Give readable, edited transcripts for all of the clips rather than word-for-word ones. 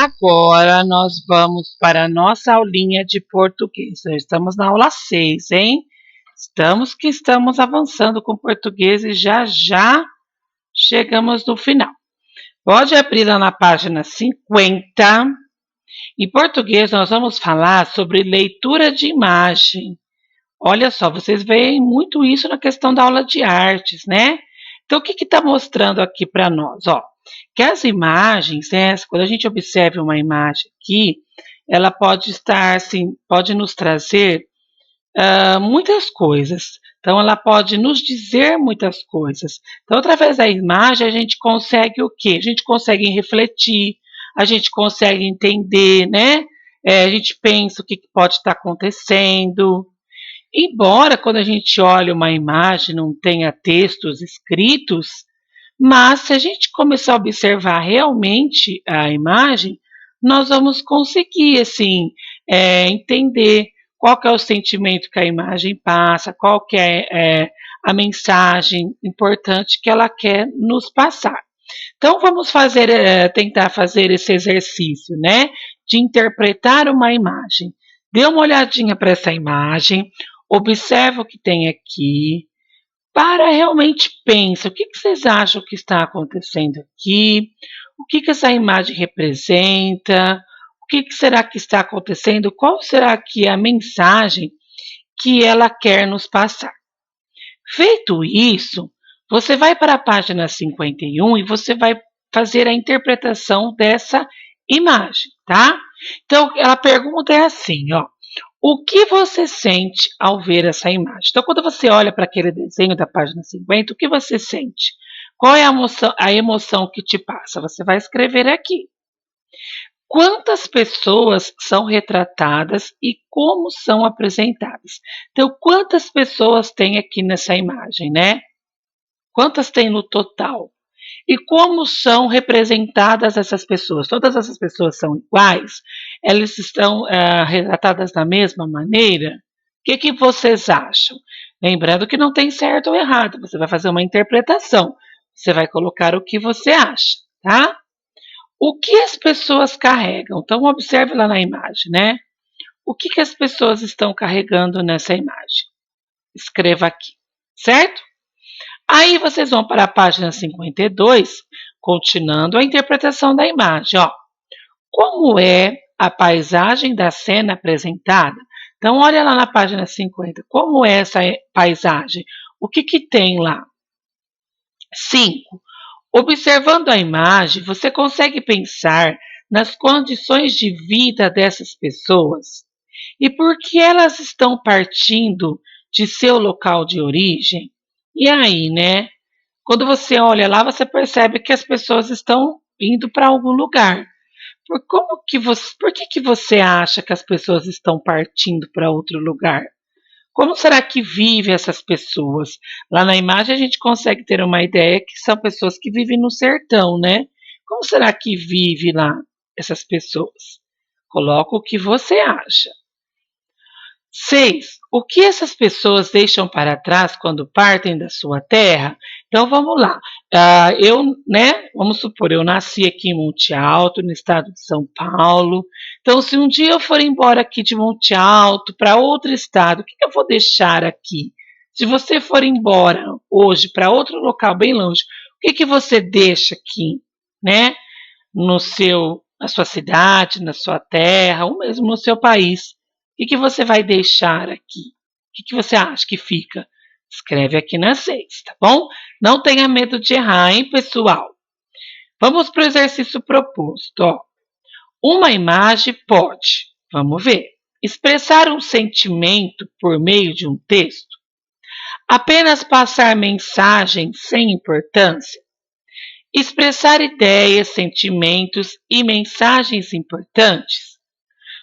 Agora nós vamos para a nossa aulinha de português. Nós estamos na aula 6, hein? Estamos avançando com português e já chegamos no final. Pode abrir lá na página 50. Em português nós vamos falar sobre leitura de imagem. Olha só, vocês veem muito isso na questão da aula de artes, né? Então, o que está mostrando aqui para nós? Ó, que as imagens, né, quando a gente observa uma imagem aqui, ela pode estar, assim, pode nos trazer muitas coisas. Então, ela pode nos dizer muitas coisas. Então, através da imagem, a gente consegue o quê? A gente consegue refletir, a gente consegue entender, né? A gente pensa o que pode estar acontecendo. Embora quando a gente olha uma imagem não tenha textos escritos, mas se a gente começar a observar realmente a imagem, nós vamos conseguir assim entender qual que é o sentimento que a imagem passa, qual que é a mensagem importante que ela quer nos passar. Então vamos tentar fazer esse exercício, né, de interpretar uma imagem. Dê uma olhadinha para essa imagem, observa o que tem aqui, para realmente pensa, o que vocês acham que está acontecendo aqui? O que essa imagem representa? O que será que está acontecendo? Qual será que é a mensagem que ela quer nos passar? Feito isso, você vai para a página 51 e você vai fazer a interpretação dessa imagem, tá? Então, a pergunta é assim, ó. O que você sente ao ver essa imagem? Então, quando você olha para aquele desenho da página 50, o que você sente? Qual é a emoção que te passa? Você vai escrever aqui. Quantas pessoas são retratadas e como são apresentadas? Então, quantas pessoas tem aqui nessa imagem, né? Quantas tem no total? E como são representadas essas pessoas? Todas essas pessoas são iguais? Elas estão retratadas da mesma maneira? O que vocês acham? Lembrando que não tem certo ou errado, você vai fazer uma interpretação. Você vai colocar o que você acha, tá? O que as pessoas carregam? Então, observe lá na imagem, né? O que as pessoas estão carregando nessa imagem? Escreva aqui, certo? Aí vocês vão para a página 52, continuando a interpretação da imagem. Ó. Como é a paisagem da cena apresentada? Então, olha lá na página 50, como é essa paisagem? O que tem lá? 5. Observando a imagem, você consegue pensar nas condições de vida dessas pessoas e por que elas estão partindo de seu local de origem. E aí, né? Quando você olha lá, você percebe que as pessoas estão indo para algum lugar. Por que você acha que as pessoas estão partindo para outro lugar? Como será que vivem essas pessoas? Lá na imagem a gente consegue ter uma ideia que são pessoas que vivem no sertão, né? Como será que vive lá essas pessoas? Coloca o que você acha. 6. O que essas pessoas deixam para trás quando partem da sua terra? Então vamos lá. Vamos supor, eu nasci aqui em Monte Alto, no estado de São Paulo. Então, se um dia eu for embora aqui de Monte Alto para outro estado, o que eu vou deixar aqui? Se você for embora hoje para outro local bem longe, o que você deixa aqui, né? Na sua cidade, na sua terra, ou mesmo no seu país. O que você vai deixar aqui? O que você acha que fica? Escreve aqui na 6, tá bom? Não tenha medo de errar, hein, pessoal? Vamos para o exercício proposto. Ó. Uma imagem pode, vamos ver, expressar um sentimento por meio de um texto? Apenas passar mensagem sem importância? Expressar ideias, sentimentos e mensagens importantes?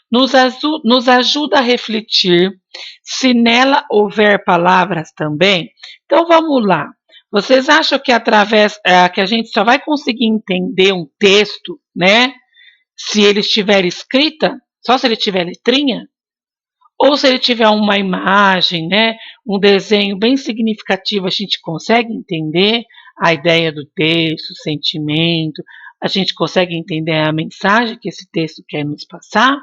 Nos ajuda a refletir se nela houver palavras também. Então vamos lá. Vocês acham que que a gente só vai conseguir entender um texto, né? Se ele estiver escrita, só se ele tiver letrinha? Ou se ele tiver uma imagem, né? Um desenho bem significativo, a gente consegue entender a ideia do texto, o sentimento, A gente consegue entender a mensagem que esse texto quer nos passar? O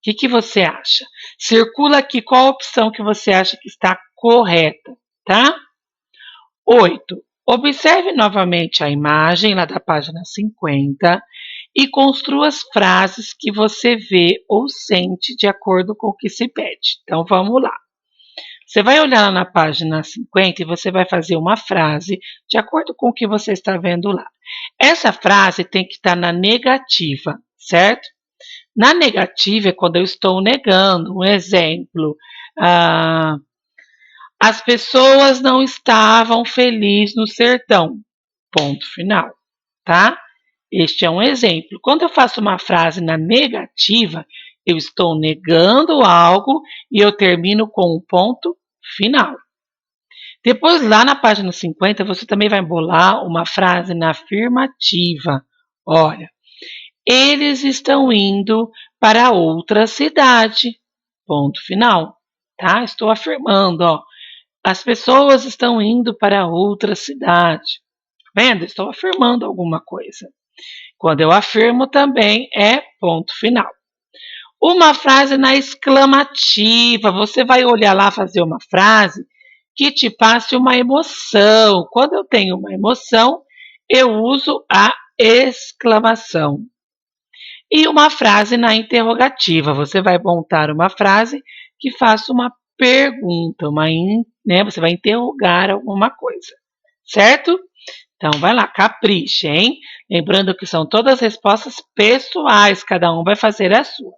que você acha? Circula aqui qual a opção que você acha que está correta, tá? 8. Observe novamente a imagem lá da página 50 e construa as frases que você vê ou sente de acordo com o que se pede. Então vamos lá. Você vai olhar lá na página 50 e você vai fazer uma frase de acordo com o que você está vendo lá. Essa frase tem que estar na negativa, certo? Na negativa é quando eu estou negando. Um exemplo, as pessoas não estavam felizes no sertão. Ponto final, tá? Este é um exemplo. Quando eu faço uma frase na negativa, eu estou negando algo e eu termino com um ponto final. Depois, lá na página 50, você também vai bolar uma frase na afirmativa. Olha, eles estão indo para outra cidade. Ponto final, tá? Estou afirmando, ó. As pessoas estão indo para outra cidade. Vendo? Estou afirmando alguma coisa. Quando eu afirmo também é ponto final. Uma frase na exclamativa. Você vai olhar lá, fazer uma frase que te passe uma emoção. Quando eu tenho uma emoção, eu uso a exclamação. E uma frase na interrogativa. Você vai montar uma frase que faça uma pergunta, né? Você vai interrogar alguma coisa, certo? Então vai lá, capricha, hein? Lembrando que são todas respostas pessoais, cada um vai fazer a sua.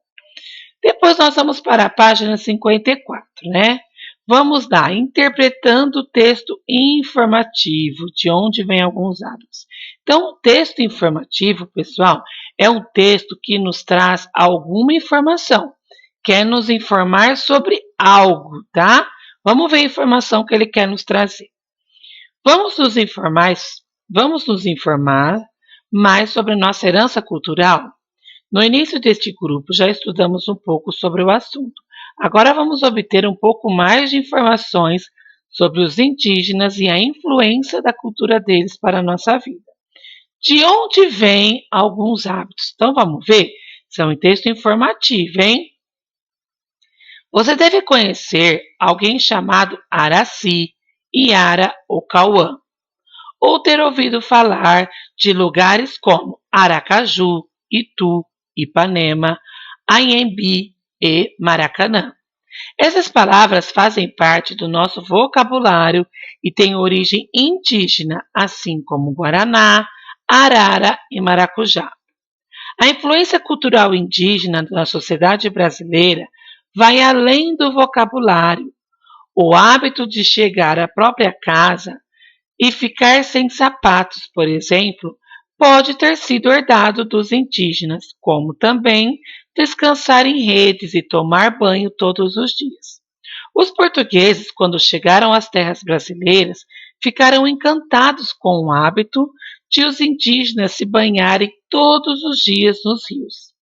Depois nós vamos para a página 54, né? Vamos lá, interpretando o texto informativo, de onde vem alguns hábitos. Então, o texto informativo, pessoal, é um texto que nos traz alguma informação, quer nos informar sobre algo, tá? Vamos ver a informação que ele quer nos trazer. Vamos nos informar mais sobre nossa herança cultural? No início deste grupo, já estudamos um pouco sobre o assunto. Agora vamos obter um pouco mais de informações sobre os indígenas e a influência da cultura deles para a nossa vida. De onde vêm alguns hábitos? Então vamos ver? São em texto informativo, hein? Você deve conhecer alguém chamado Araci, Iara ou Cauã, ou ter ouvido falar de lugares como Aracaju, Itu, Ipanema, Anhembi e Maracanã. Essas palavras fazem parte do nosso vocabulário e têm origem indígena, assim como Guaraná, Arara e Maracujá. A influência cultural indígena na sociedade brasileira vai além do vocabulário. O hábito de chegar à própria casa e ficar sem sapatos, por exemplo, pode ter sido herdado dos indígenas, como também descansar em redes e tomar banho todos os dias. Os portugueses, quando chegaram às terras brasileiras, ficaram encantados com o hábito de os indígenas se banharem todos os dias nos rios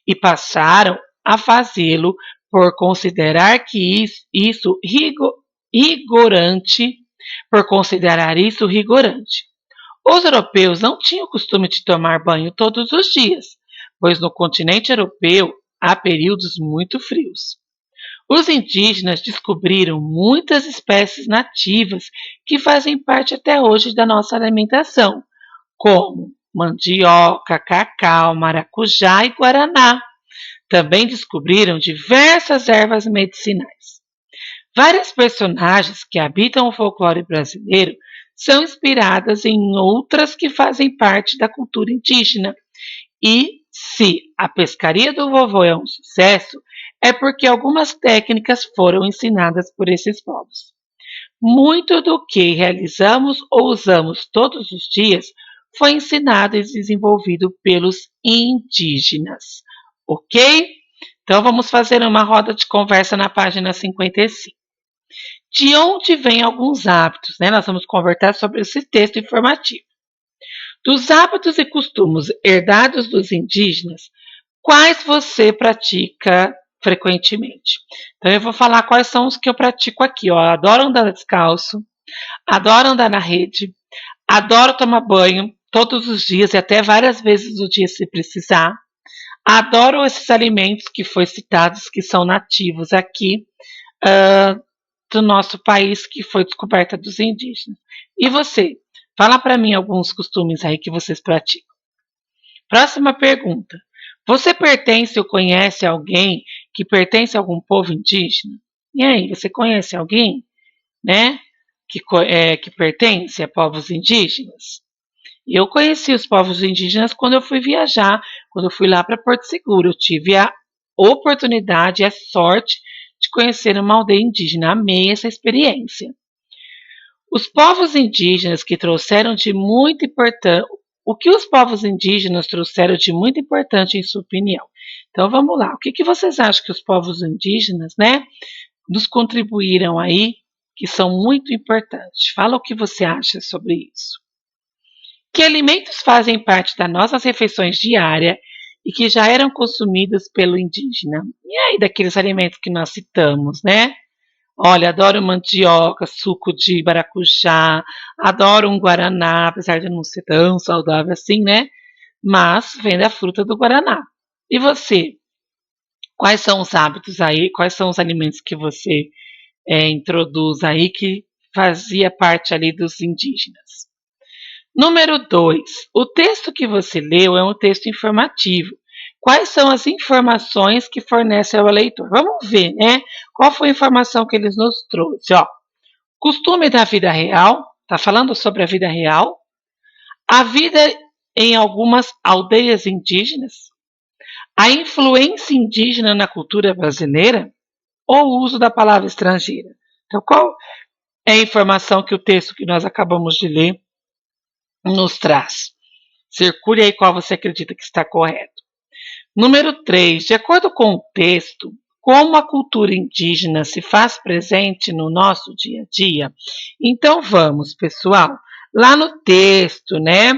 e passaram a fazê-lo por considerar que isso rigorante, por considerar isso rigorante. Os europeus não tinham o costume de tomar banho todos os dias, pois no continente europeu há períodos muito frios. Os indígenas descobriram muitas espécies nativas que fazem parte até hoje da nossa alimentação, como mandioca, cacau, maracujá e guaraná. Também descobriram diversas ervas medicinais. Várias personagens que habitam o folclore brasileiro são inspiradas em outras que fazem parte da cultura indígena. E se a pescaria do vovô é um sucesso, é porque algumas técnicas foram ensinadas por esses povos. Muito do que realizamos ou usamos todos os dias foi ensinado e desenvolvido pelos indígenas. Ok? Então vamos fazer uma roda de conversa na página 55. De onde vêm alguns hábitos, né? Nós vamos conversar sobre esse texto informativo. Dos hábitos e costumes herdados dos indígenas, quais você pratica frequentemente? Então eu vou falar quais são os que eu pratico aqui. Ó. Eu adoro andar descalço, adoro andar na rede, adoro tomar banho todos os dias e até várias vezes no dia se precisar. Adoro esses alimentos que foi citados, que são nativos aqui ah, do nosso país, que foi descoberta dos indígenas. E você? Fala para mim alguns costumes aí que vocês praticam. Próxima pergunta. Você pertence ou conhece alguém que pertence a algum povo indígena? E aí, você conhece alguém, né, que pertence a povos indígenas? Eu conheci os povos indígenas quando eu fui viajar, quando eu fui lá para Porto Seguro. Eu tive a oportunidade, a sorte de conhecer uma aldeia indígena. Amei essa experiência. Os povos indígenas que trouxeram de muito importante. O que os povos indígenas trouxeram de muito importante em sua opinião? Então vamos lá. O que vocês acham que os povos indígenas, né, nos contribuíram aí, que são muito importantes? Fala o que você acha sobre isso. Que alimentos fazem parte das nossas refeições diárias e que já eram consumidos pelo indígena? E aí, daqueles alimentos que nós citamos, né? Olha, adoro mandioca, suco de maracujá, adoro um guaraná, apesar de não ser tão saudável assim, né? Mas vem da fruta do guaraná. E você? Quais são os hábitos aí? Quais são os alimentos que você introduz aí que fazia parte ali dos indígenas? Número 2. O texto que você leu é um texto informativo. Quais são as informações que fornece ao leitor? Vamos ver, né? Qual foi a informação que eles nos trouxe? Ó, costume da vida real, está falando sobre a vida real. A vida em algumas aldeias indígenas. A influência indígena na cultura brasileira ou o uso da palavra estrangeira. Então, qual é a informação que o texto que nós acabamos de ler nos traz? Circule aí qual você acredita que está correto. Número 3. De acordo com o texto, como a cultura indígena se faz presente no nosso dia a dia? Então vamos, pessoal, lá no texto, né?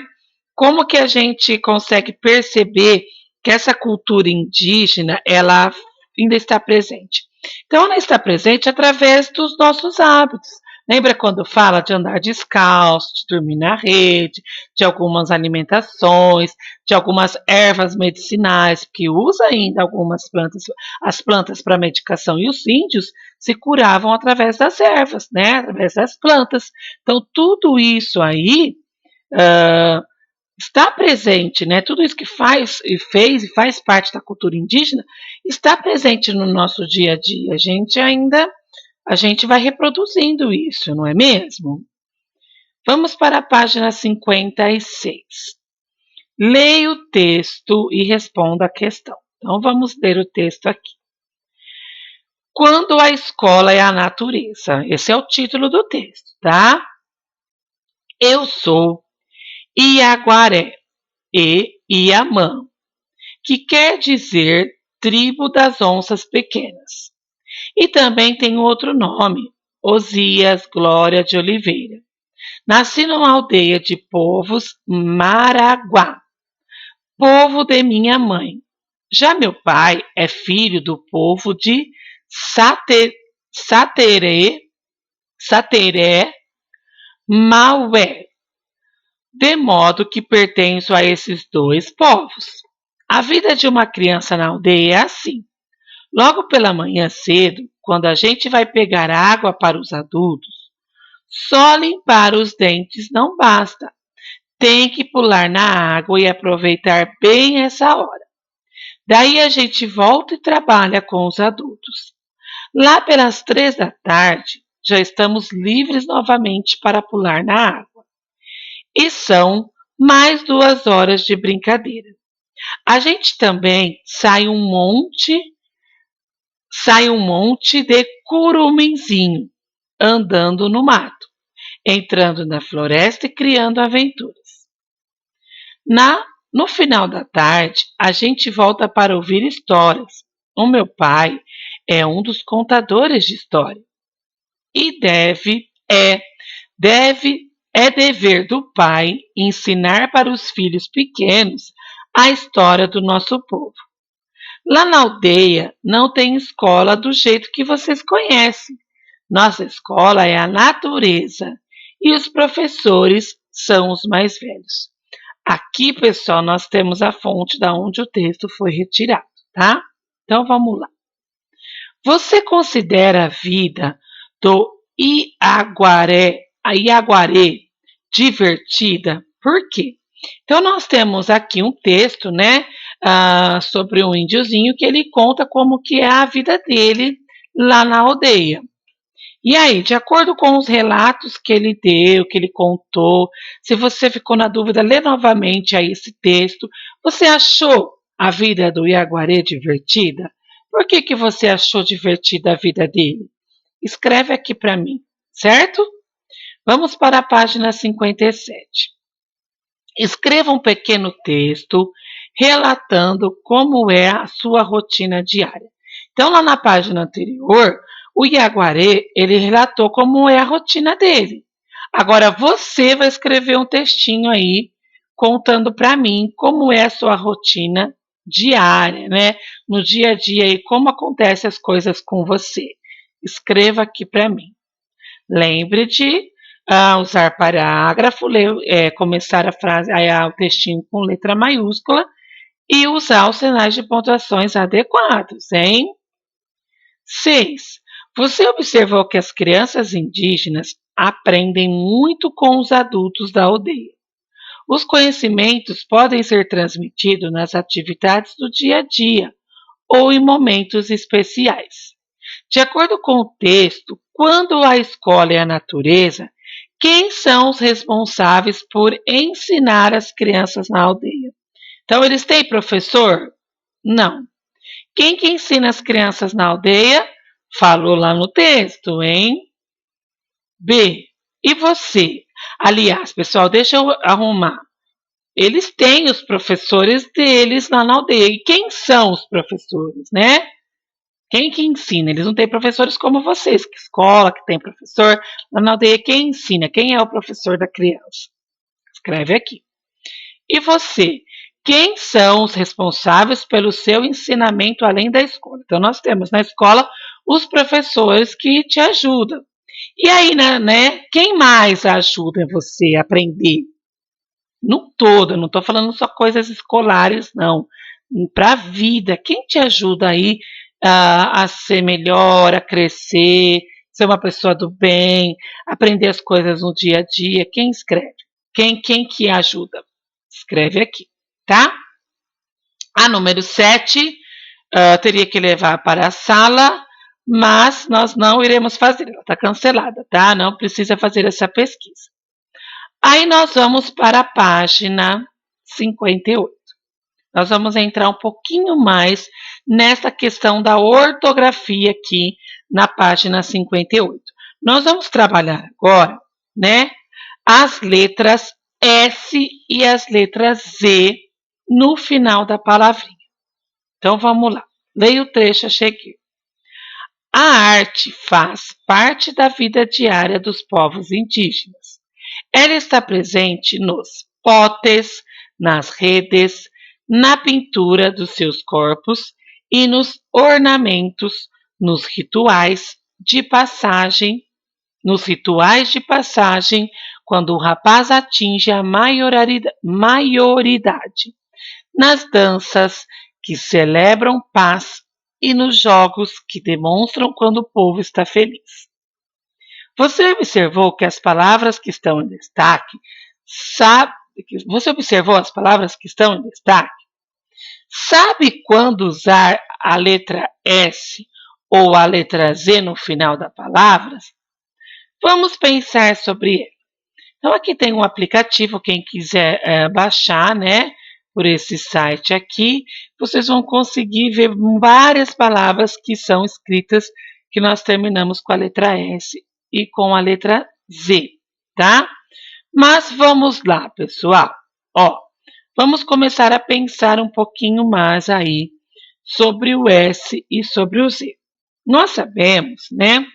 Como que a gente consegue perceber que essa cultura indígena, ela ainda está presente? Então ela está presente através dos nossos hábitos. Lembra quando fala de andar descalço, de dormir na rede, de algumas alimentações, de algumas ervas medicinais, que usa ainda algumas plantas, as plantas para medicação, e os índios se curavam através das ervas, né? Através das plantas. Então, tudo isso aí está presente, né? Tudo isso que faz e fez e faz parte da cultura indígena está presente no nosso dia a dia. A gente vai reproduzindo isso, não é mesmo? Vamos para a página 56. Leia o texto e responda a questão. Então vamos ler o texto aqui. Quando a escola é a natureza. Esse é o título do texto, tá? Eu sou Iaguaré e Iamã, que quer dizer tribo das onças pequenas. E também tem outro nome, Osias Glória de Oliveira. Nasci numa aldeia de povos Maraguá, povo de minha mãe. Já meu pai é filho do povo de Sateré, Sateré Maué, de modo que pertenço a esses dois povos. A vida de uma criança na aldeia é assim. Logo pela manhã cedo, quando a gente vai pegar água para os adultos, só limpar os dentes não basta. Tem que pular na água e aproveitar bem essa hora. Daí a gente volta e trabalha com os adultos. Lá pelas 3 da tarde, já estamos livres novamente para pular na água. E são mais 2 horas de brincadeira. A gente também sai um monte de curuminzinho, andando no mato, entrando na floresta e criando aventuras. No final da tarde, a gente volta para ouvir histórias. O meu pai é um dos contadores de história e é dever do pai ensinar para os filhos pequenos a história do nosso povo. Lá na aldeia não tem escola do jeito que vocês conhecem. Nossa escola é a natureza e os professores são os mais velhos. Aqui, pessoal, nós temos a fonte da onde o texto foi retirado, tá? Então, vamos lá. Você considera a vida do Iaguaré divertida? Por quê? Então, nós temos aqui um texto, né, sobre um índiozinho que ele conta como que é a vida dele lá na aldeia. E aí, de acordo com os relatos que ele deu, que ele contou, se você ficou na dúvida, lê novamente aí esse texto. Você achou a vida do Iaguaré divertida? Por que que você achou divertida a vida dele? Escreve aqui para mim, certo? Vamos para a página 57. Escreva um pequeno texto relatando como é a sua rotina diária. Então, lá na página anterior, o Iaguaré, ele relatou como é a rotina dele. Agora, você vai escrever um textinho aí, contando para mim como é a sua rotina diária, né? No dia a dia e como acontecem as coisas com você. Escreva aqui para mim. Lembre de usar parágrafo, começar a frase, o textinho com letra maiúscula e usar os sinais de pontuações adequados, hein? 6. Você observou que as crianças indígenas aprendem muito com os adultos da aldeia. Os conhecimentos podem ser transmitidos nas atividades do dia a dia ou em momentos especiais. De acordo com o texto, quando a escola é a natureza, quem são os responsáveis por ensinar as crianças na aldeia? Então, eles têm professor? Não. Quem que ensina as crianças na aldeia? Falou lá no texto, hein? B. E você? Aliás, pessoal, deixa eu arrumar. Eles têm os professores deles lá na aldeia. E quem são os professores, né? Quem que ensina? Eles não têm professores como vocês, que escola que tem professor. Lá na aldeia, quem ensina? Quem é o professor da criança? Escreve aqui. E você? Quem são os responsáveis pelo seu ensinamento além da escola? Então, nós temos na escola os professores que te ajudam. E aí, né? Quem mais ajuda você a aprender? No todo, eu não estou falando só coisas escolares, não. Para a vida, quem te ajuda aí a ser melhor, a crescer, ser uma pessoa do bem, aprender as coisas no dia a dia? Quem escreve? Quem que ajuda? Escreve aqui, tá? A número 7 teria que levar para a sala, mas nós não iremos fazer, ela está cancelada, tá? Não precisa fazer essa pesquisa. Aí nós vamos para a página 58. Nós vamos entrar um pouquinho mais nessa questão da ortografia aqui na página 58. Nós vamos trabalhar agora, né, as letras S e as letras Z no final da palavrinha. Então vamos lá. Leia o trecho a seguir. A arte faz parte da vida diária dos povos indígenas. Ela está presente nos potes, nas redes, na pintura dos seus corpos e nos ornamentos, nos rituais de passagem, quando o rapaz atinge a maioridade, nas danças que celebram paz e nos jogos que demonstram quando o povo está feliz. Você observou que as palavras que estão em destaque, você observou as palavras que estão em destaque? Sabe quando usar a letra S ou a letra Z no final da palavra? Vamos pensar sobre ele. Então, aqui tem um aplicativo, quem quiser baixar, né, por esse site aqui, vocês vão conseguir ver várias palavras que são escritas, que nós terminamos com a letra S e com a letra Z, tá? Mas vamos lá, pessoal. Ó, vamos começar a pensar um pouquinho mais aí sobre o S e sobre o Z. Nós sabemos, né,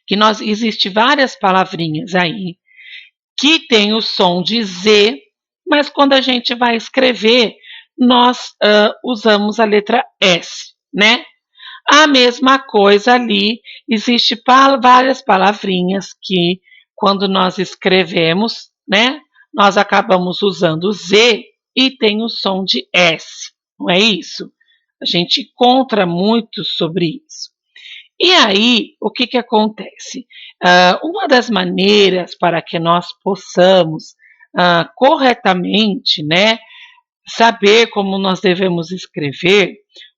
que existe várias palavrinhas aí que tem o som de Z, mas quando a gente vai escrever, nós usamos a letra S, né? A mesma coisa ali, existe várias palavrinhas que, quando nós escrevemos, né, nós acabamos usando o Z e tem o som de S, não é isso? A gente encontra muito sobre isso. E aí, o que que acontece? Uma das maneiras para que nós possamos corretamente, né, saber como nós devemos escrever,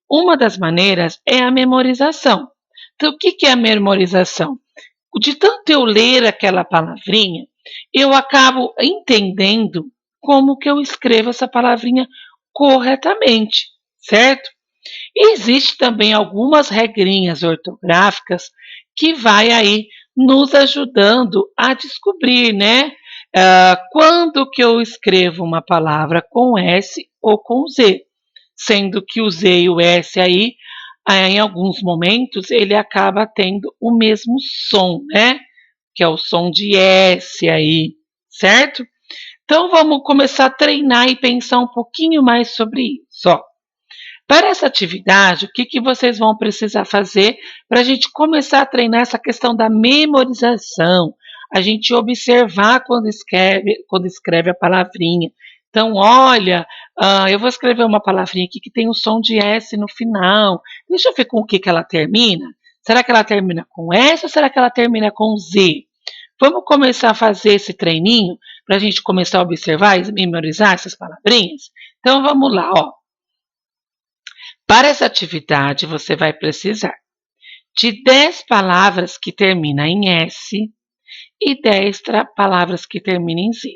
uma das maneiras é a memorização. Então, o que que é a memorização? De tanto eu ler aquela palavrinha, eu acabo entendendo como que eu escrevo essa palavrinha corretamente, certo? E existe também algumas regrinhas ortográficas que vai aí nos ajudando a descobrir, né? Quando que eu escrevo uma palavra com S ou com Z, sendo que o Z e o S aí, em alguns momentos, ele acaba tendo o mesmo som, né? Que é o som de S aí, certo? Então vamos começar a treinar e pensar um pouquinho mais sobre isso. Ó. Para essa atividade, o que que vocês vão precisar fazer para a gente começar a treinar essa questão da memorização? A gente observar quando escreve a palavrinha. Então, olha, eu vou escrever uma palavrinha aqui que tem o som de S no final. Deixa eu ver com o que ela termina. Será que ela termina com S ou será que ela termina com Z? Vamos começar a fazer esse treininho para a gente começar a observar e memorizar essas palavrinhas? Então, vamos lá, ó. Para essa atividade, você vai precisar de 10 palavras que terminam em S e 10 palavras que terminam em Z.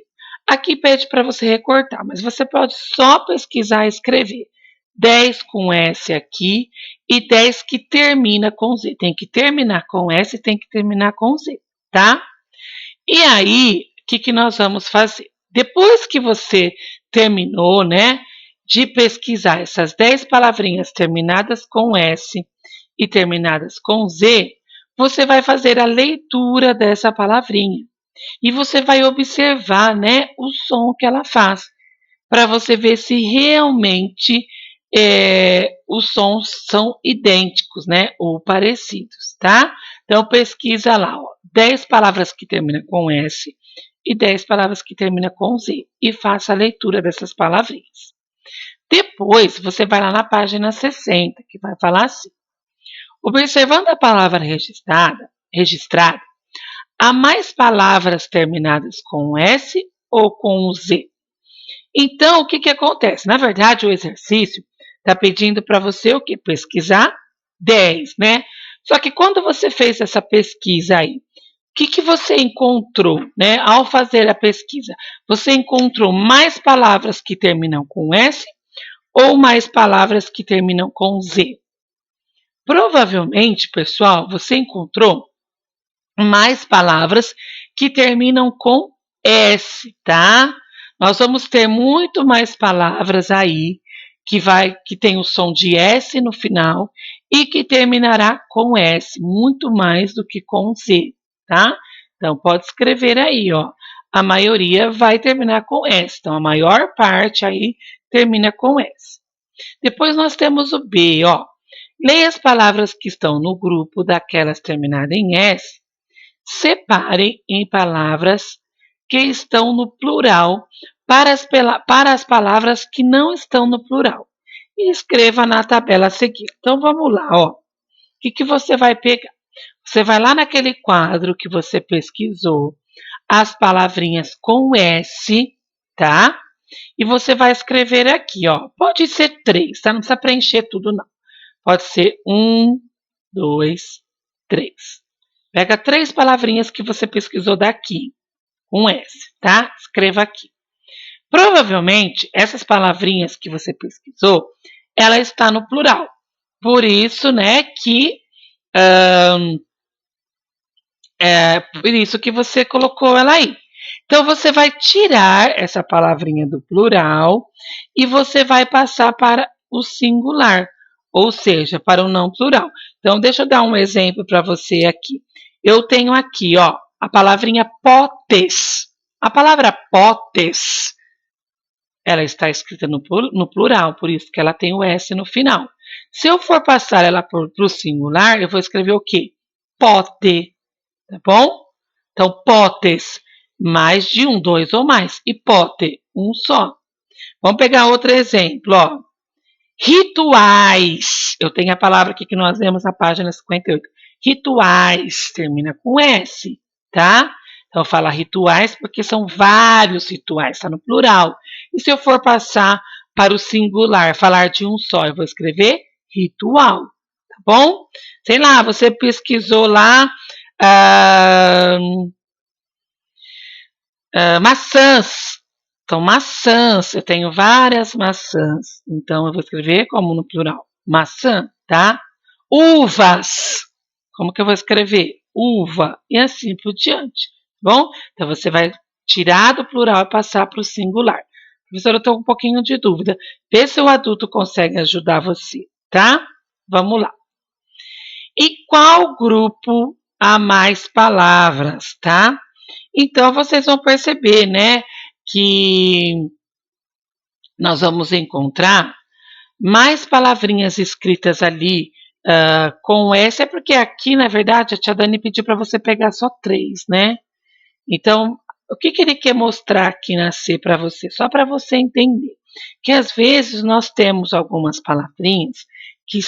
Aqui pede para você recortar, mas você pode só pesquisar e escrever 10 com S aqui e 10 que termina com Z. Tem que terminar com S e tem que terminar com Z, tá? E aí, o que que nós vamos fazer? Depois que você terminou, né, de pesquisar essas 10 palavrinhas terminadas com S e terminadas com Z, você vai fazer a leitura dessa palavrinha. E você vai observar, né, o som que ela faz, para você ver se realmente os sons são idênticos, né, ou parecidos, tá? Então pesquisa lá, ó, 10 palavras que terminam com S e 10 palavras que terminam com Z e faça a leitura dessas palavrinhas. Depois você vai lá na página 60, que vai falar assim: observando a palavra registrada, há mais palavras terminadas com S ou com Z? Então, o que que acontece? Na verdade, o exercício está pedindo para você o quê? Pesquisar 10, né? Só que quando você fez essa pesquisa aí, o que que você encontrou, né? Ao fazer a pesquisa, você encontrou mais palavras que terminam com S ou mais palavras que terminam com Z? Provavelmente, pessoal, você encontrou mais palavras que terminam com S, tá? Nós vamos ter muito mais palavras aí que tem o som de S no final e que terminará com S, muito mais do que com Z, tá? Então pode escrever aí, ó. A maioria vai terminar com S, então a maior parte aí termina com S. Depois nós temos o B, ó. Leia as palavras que estão no grupo daquelas terminadas em S. Separe em palavras que estão no plural para as palavras que não estão no plural. E escreva na tabela a seguir. Então vamos lá, ó. O que que você vai pegar? Você vai lá naquele quadro que você pesquisou as palavrinhas com S, tá? E você vai escrever aqui, ó. Pode ser 3, tá? Não precisa preencher tudo, não. Pode ser 1, 2, 3. Pega 3 palavrinhas que você pesquisou daqui, com S, tá? Escreva aqui. Provavelmente, essas palavrinhas que você pesquisou, ela está no plural. Por isso, né, por isso que você colocou ela aí. Então, você vai tirar essa palavrinha do plural e você vai passar para o singular, ou seja, para o não plural. Então, deixa eu dar um exemplo para você aqui. Eu tenho aqui, ó, a palavrinha potes. A palavra potes, ela está escrita no plural, por isso que ela tem o S no final. Se eu for passar ela para o singular, eu vou escrever o quê? Pote, tá bom? Então, potes. mais de um, dois ou mais. E pode ter um só. Vamos pegar outro exemplo, ó. Rituais. Eu tenho a palavra aqui que nós vemos na página 58. Rituais, termina com S, tá? Então, fala rituais porque são vários rituais, está no plural. E se eu for passar para o singular, falar de um só, eu vou escrever ritual, tá bom? Sei lá, você pesquisou lá maçãs. Então, maçãs, eu tenho várias maçãs. Então, eu vou escrever como no plural? Maçã, tá? Uvas. Como que eu vou escrever? Uva. E assim por diante. Bom? Então, você vai tirar do plural e passar para o singular. Professora, eu estou com um pouquinho de dúvida. Vê se o adulto consegue ajudar você, tá? Vamos lá. E qual grupo há mais palavras, tá? Então, vocês vão perceber, né, que nós vamos encontrar mais palavrinhas escritas ali com S, é porque aqui, na verdade, a tia Dani pediu para você pegar só 3, né? Então, o que ele quer mostrar aqui na C para você? Só para você entender que às vezes nós temos algumas palavrinhas que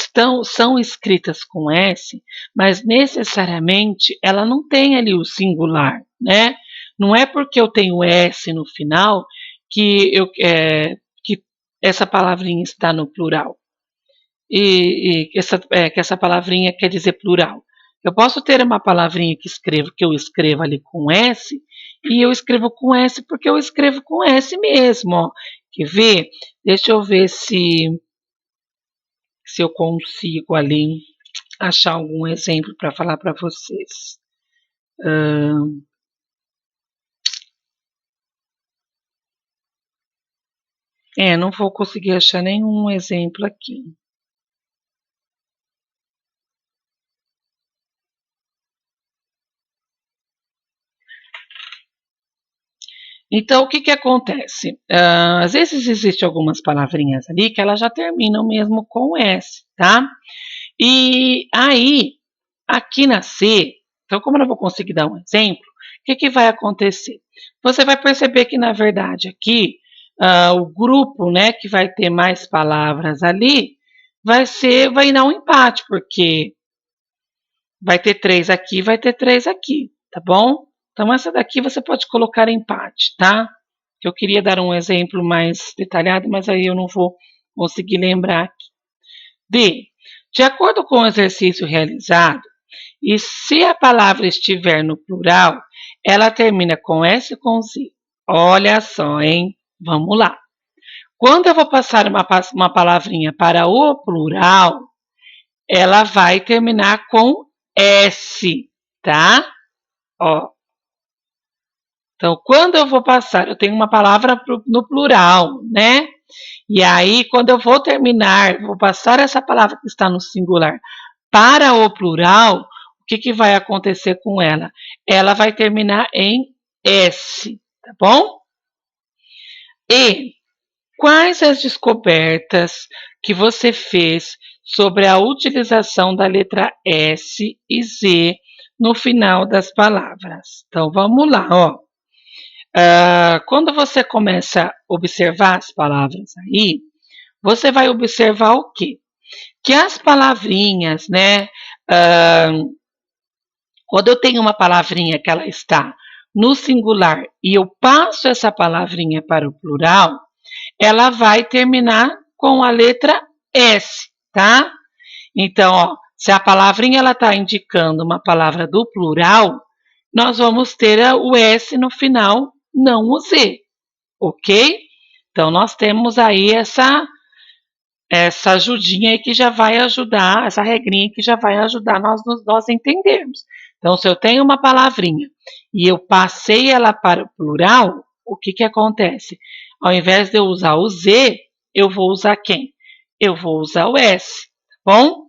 são escritas com S, mas necessariamente ela não tem ali o singular, né? Não é porque eu tenho S no final que essa palavrinha está no plural que essa palavrinha quer dizer plural. Eu posso ter uma palavrinha que eu escrevo ali com S, e eu escrevo com S porque eu escrevo com S mesmo. Ó. Quer ver? Deixa eu ver se eu consigo ali achar algum exemplo para falar para vocês. Não vou conseguir achar nenhum exemplo aqui. Então, o que acontece? Às vezes existem algumas palavrinhas ali que elas já terminam mesmo com S, tá? E aí, aqui na C, então como eu não vou conseguir dar um exemplo, o que vai acontecer? Você vai perceber que, na verdade, aqui, o grupo, né, que vai ter mais palavras ali, vai dar um empate, porque vai ter 3 aqui, vai ter 3 aqui, tá bom? Então, essa daqui você pode colocar empate, tá? Eu queria dar um exemplo mais detalhado, mas aí eu não vou conseguir lembrar aqui. D. De acordo com o exercício realizado, e se a palavra estiver no plural, ela termina com S ou com Z. Olha só, hein? Vamos lá. Quando eu vou passar uma palavrinha para o plural, ela vai terminar com S, tá? Ó. Então, quando eu vou passar, eu tenho uma palavra no plural, né? E aí, quando eu vou terminar, vou passar essa palavra que está no singular para o plural, o que vai acontecer com ela? Ela vai terminar em S, tá bom? E quais as descobertas que você fez sobre a utilização da letra S e Z no final das palavras? Então, vamos lá, ó. Quando você começa a observar as palavras aí, você vai observar o quê? Que as palavrinhas, né? Quando eu tenho uma palavrinha que ela está no singular e eu passo essa palavrinha para o plural, ela vai terminar com a letra S, tá? Então, ó, se a palavrinha ela está indicando uma palavra do plural, nós vamos ter o S no final, não o Z, ok? Então, nós temos aí essa ajudinha aí que já vai ajudar, essa regrinha que já vai ajudar nós entendermos. Então, se eu tenho uma palavrinha e eu passei ela para o plural, o que acontece? Ao invés de eu usar o Z, eu vou usar quem? Eu vou usar o S, tá bom?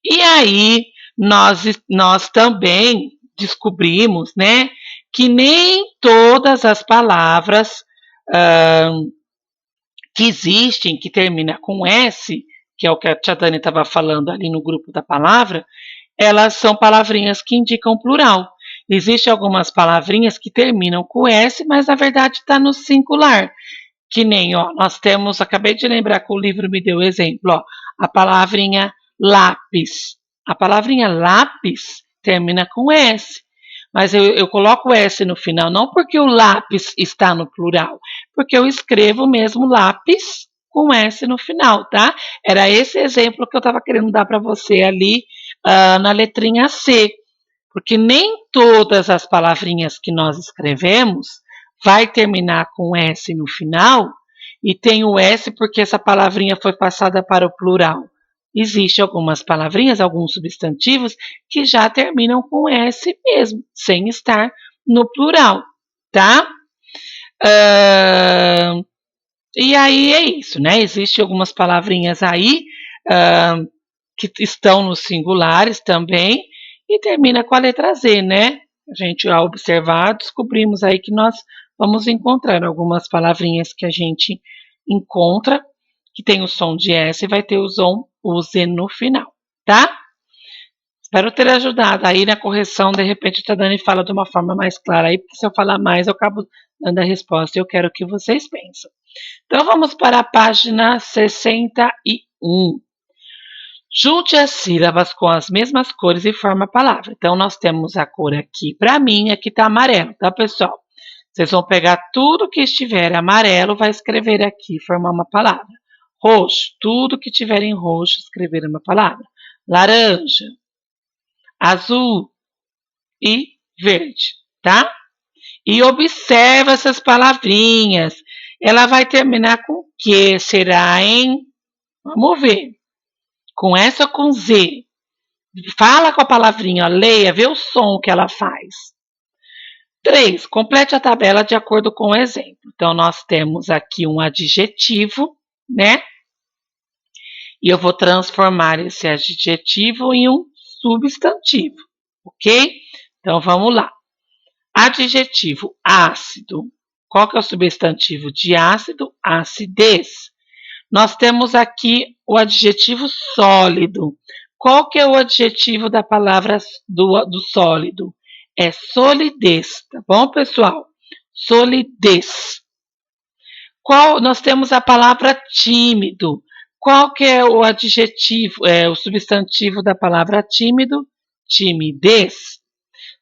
E aí, nós também descobrimos, né, que nem todas as palavras que existem, que termina com S, que é o que a tia Dani estava falando ali no grupo da palavra, elas são palavrinhas que indicam plural. Existem algumas palavrinhas que terminam com S, mas na verdade está no singular. Que nem, ó, nós temos, acabei de lembrar que o livro me deu exemplo, ó, a palavrinha lápis. A palavrinha lápis termina com S, mas eu coloco S no final, não porque o lápis está no plural, porque eu escrevo mesmo lápis com S no final, tá? Era esse exemplo que eu estava querendo dar para você ali na letrinha C, porque nem todas as palavrinhas que nós escrevemos vai terminar com S no final, e tem o S porque essa palavrinha foi passada para o plural. Existem algumas palavrinhas, alguns substantivos, que já terminam com S mesmo, sem estar no plural, tá? E aí é isso, né? Existem algumas palavrinhas aí que estão nos singulares também, e termina com a letra Z, né? A gente, ao observar, descobrimos aí que nós vamos encontrar algumas palavrinhas que a gente encontra, que tem o som de S e vai ter o Z no final, tá? Espero ter ajudado aí na correção, de repente a Dani fala de uma forma mais clara aí, porque se eu falar mais eu acabo dando a resposta e eu quero que vocês pensem. Então vamos para a página 61. Junte as sílabas com as mesmas cores e forma a palavra. Então, nós temos a cor aqui, para mim, aqui está amarelo, tá, pessoal? Vocês vão pegar tudo que estiver amarelo, vai escrever aqui, formar uma palavra. Roxo, tudo que tiver em roxo, escrever uma palavra. Laranja, azul e verde, tá? E observa essas palavrinhas. Ela vai terminar com o que será, hein? Vamos ver. Com S ou com Z? Fala com a palavrinha, leia, vê o som que ela faz. 3. Complete a tabela de acordo com o exemplo. Então, nós temos aqui um adjetivo, né? E eu vou transformar esse adjetivo em um substantivo, ok? Então, vamos lá. Adjetivo ácido. Qual que é o substantivo de ácido? Acidez. Nós temos aqui o adjetivo sólido. Qual que é o adjetivo da palavra do sólido? É solidez, tá bom, pessoal? Solidez. Nós temos a palavra tímido. Qual que é o adjetivo, o substantivo da palavra tímido? Timidez.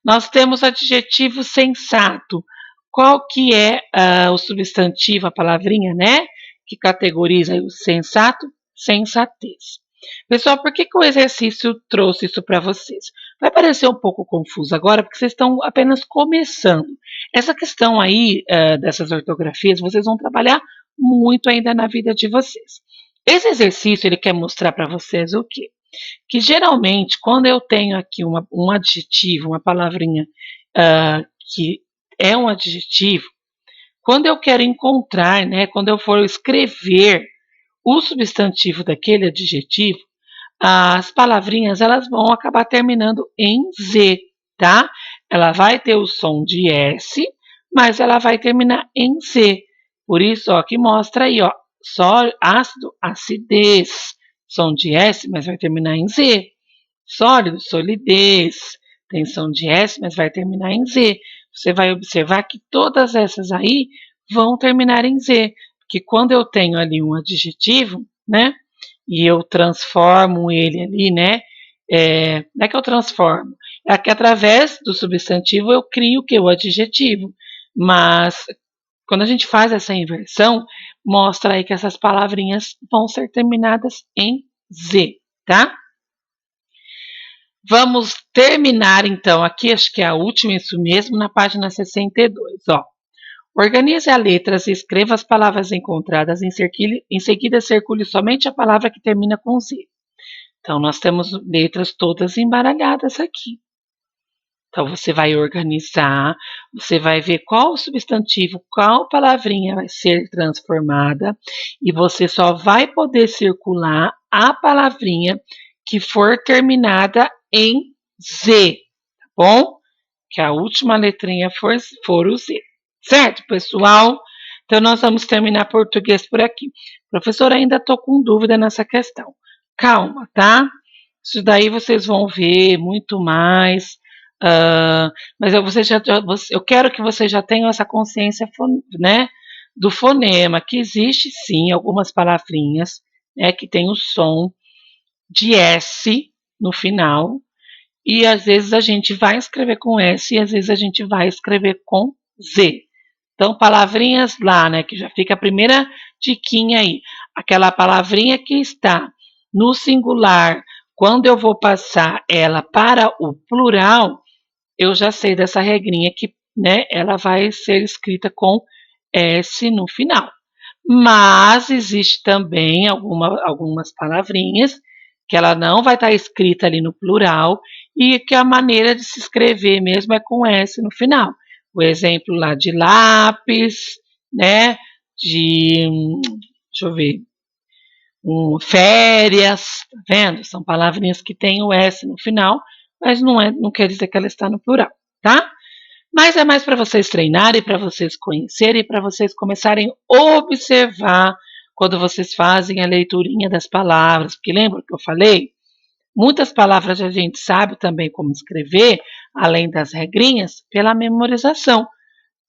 Nós temos o adjetivo sensato. Qual que é o substantivo, a palavrinha, né? Que categoriza o sensato? Sensatez. Pessoal, por que o exercício trouxe isso para vocês? Vai parecer um pouco confuso agora, porque vocês estão apenas começando. Essa questão aí dessas ortografias, vocês vão trabalhar muito ainda na vida de vocês. Esse exercício, ele quer mostrar para vocês o quê? Que geralmente, quando eu tenho aqui um adjetivo, uma palavrinha que é um adjetivo, quando eu quero encontrar, né, quando eu for escrever o substantivo daquele adjetivo, as palavrinhas elas vão acabar terminando em Z, tá? Ela vai ter o som de S, mas ela vai terminar em Z. Por isso, ó, que mostra aí, ó, só ácido, acidez, som de S, mas vai terminar em Z. Sólido, solidez, tem som de S, mas vai terminar em Z. Você vai observar que todas essas aí vão terminar em Z, porque quando eu tenho ali um adjetivo, né, e eu transformo ele ali, né, não é que eu transformo, é que através do substantivo eu crio o que? O adjetivo. Mas quando a gente faz essa inversão, mostra aí que essas palavrinhas vão ser terminadas em Z, tá? Vamos terminar então aqui, acho que é a última, isso mesmo, na página 62, ó. Organize as letras e escreva as palavras encontradas, em seguida circule somente a palavra que termina com Z. Então, nós temos letras todas embaralhadas aqui. Então, você vai organizar, você vai ver qual substantivo, qual palavrinha vai ser transformada, e você só vai poder circular a palavrinha que for terminada em Z, tá bom? Que a última letrinha for o Z. Certo, pessoal? Então, nós vamos terminar português por aqui. Professora, ainda estou com dúvida nessa questão. Calma, tá? Isso daí vocês vão ver muito mais Mas eu quero que você já tenha essa consciência, né, do fonema, que existe sim algumas palavrinhas, né, que tem o som de S no final, e às vezes a gente vai escrever com S e às vezes a gente vai escrever com Z. Então, palavrinhas lá, né, que já fica a primeira diquinha aí. Aquela palavrinha que está no singular, quando eu vou passar ela para o plural, eu já sei dessa regrinha que, né, ela vai ser escrita com S no final. Mas existe também algumas palavrinhas que ela não vai estar escrita ali no plural e que a maneira de se escrever mesmo é com S no final. O exemplo lá de lápis, né? Deixa eu ver, férias, tá vendo? São palavrinhas que têm o S no final, mas não quer dizer que ela está no plural, tá? Mas é mais para vocês treinarem, para vocês conhecerem, para vocês começarem a observar quando vocês fazem a leiturinha das palavras, porque lembra que eu falei? Muitas palavras a gente sabe também como escrever, além das regrinhas, pela memorização.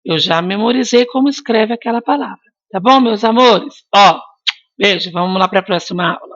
Eu já memorizei como escreve aquela palavra. Tá bom, meus amores? Ó, beijo, vamos lá para a próxima aula.